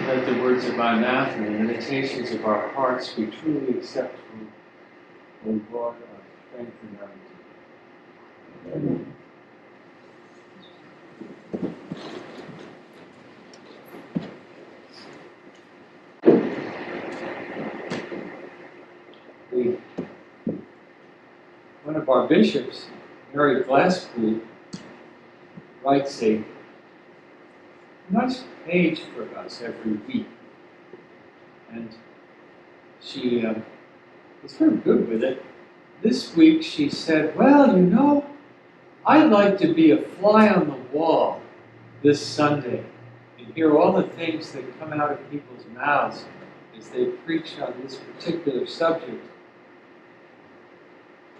Let the words of my mouth and the meditations of our hearts be truly acceptable, O Lord, our strength and our Redeemer. One of our bishops, Mary Glasspool, writes a nice page for us every week. And she is very good with it. This week she said, well, you know, I'd like to be a fly on the wall this Sunday and hear all the things that come out of people's mouths as they preach on this particular subject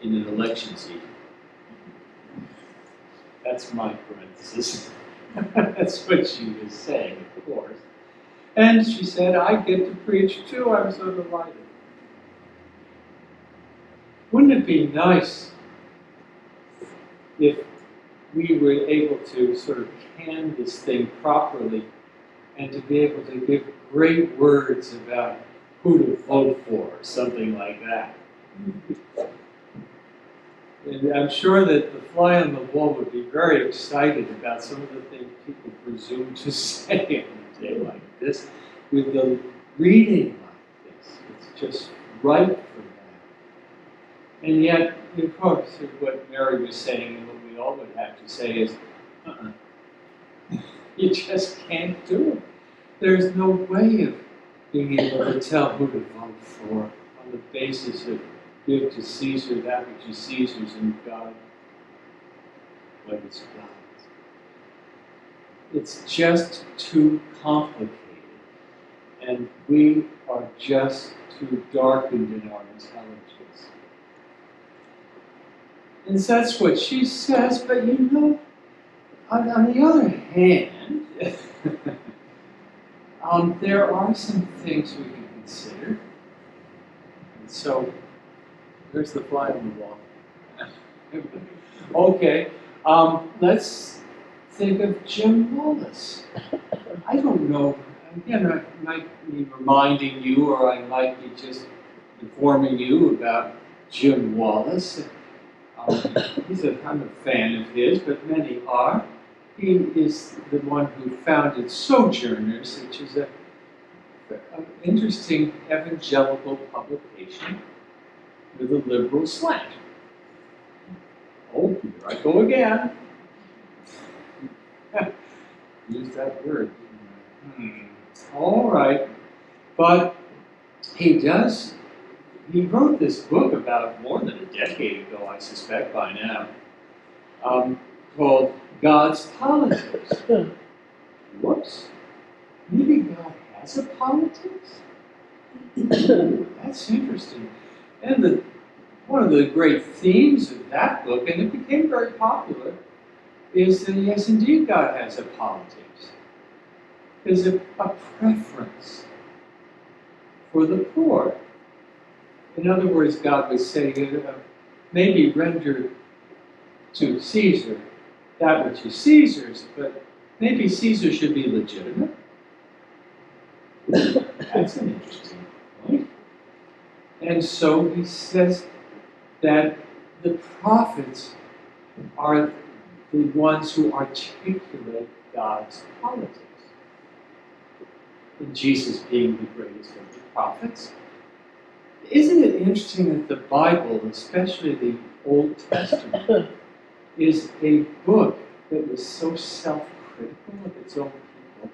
in an election season. That's my parenthesis. That's what she was saying, of course. And she said, I get to preach too. I'm so delighted. Wouldn't it be nice if we were able to sort of can this thing properly and to be able to give great words about who to vote for, or something like that? And I'm sure that the fly on the wall would be very excited about some of the things people presume to say on a day like this. With the reading like this, it's just right for that. And yet, of course, what Mary was saying and what we all would have to say is, you just can't do it. There's no way of being able to tell who to vote for on the basis of give to Caesar that which is Caesar's and God what is God's. It's just too complicated. And we are just too darkened in our intelligence. And that's what she says, but you know, on the other hand, there are some things we can consider. And so, there's the fly on the wall. Okay, let's think of Jim Wallis. I don't know, again, I might be reminding you, or I might be just informing you about Jim Wallis. I'm a fan of his, but many are. He is the one who founded Sojourners, which is an interesting evangelical publication with a liberal slant. Oh, here I go again. Use that word. All right. But he wrote this book about more than a decade ago, I suspect by now, called God's Politics. Whoops. Maybe God has a politics? That's interesting. And one of the great themes of that book, and it became very popular, is that yes, indeed, God has a politics. There's a preference for the poor. In other words, God would say, maybe render to Caesar that which is Caesar's, but maybe Caesar should be legitimate. That's an interesting point. And so he says that the prophets are the ones who articulate God's politics. And Jesus being the greatest of the prophets. Isn't it interesting that the Bible, especially the Old Testament, is a book that was so self-critical of its own people?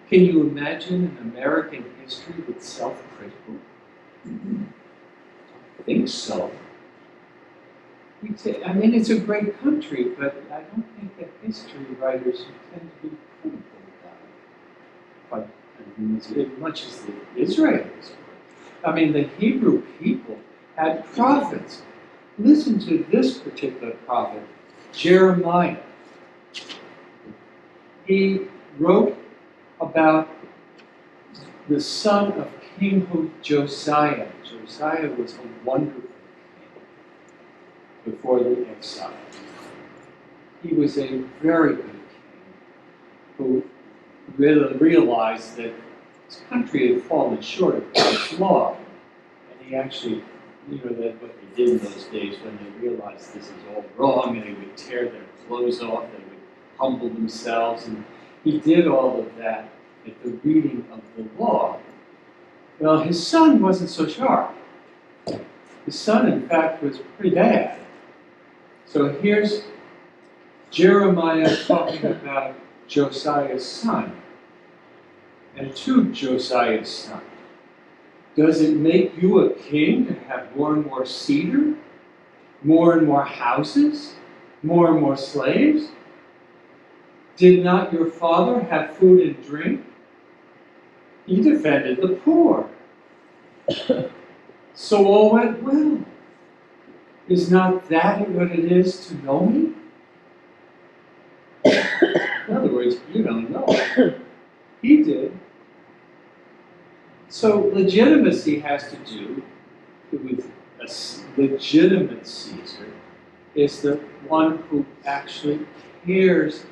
Can you imagine an American history that's self-critical? I think so. I mean, it's a great country, but I don't think that history writers tend to be critical about it. But I mean, as much as the Israelis were. I mean, the Hebrew people had prophets. Listen to this particular prophet, Jeremiah. He wrote about the son of King Josiah. Josiah was a wonderful king before the exile. He was a very good king who realized that his country had fallen short of God's law. And he actually, that what they did in those days when they realized this is all wrong, and they would tear their clothes off, they would humble themselves, and he did all of that at the reading of the law. Well, his son wasn't so sharp. His son, in fact, was pretty bad. So here's Jeremiah talking about Josiah's son. And to Josiah's son, does it make you a king to have more and more cedar, more and more houses, more and more slaves? Did not your father have food and drink? He defended the poor. So all went well. Is not that what it is to know me? In other words, you don't know. He did. So legitimacy has to do with a legitimate Caesar is the one who actually cares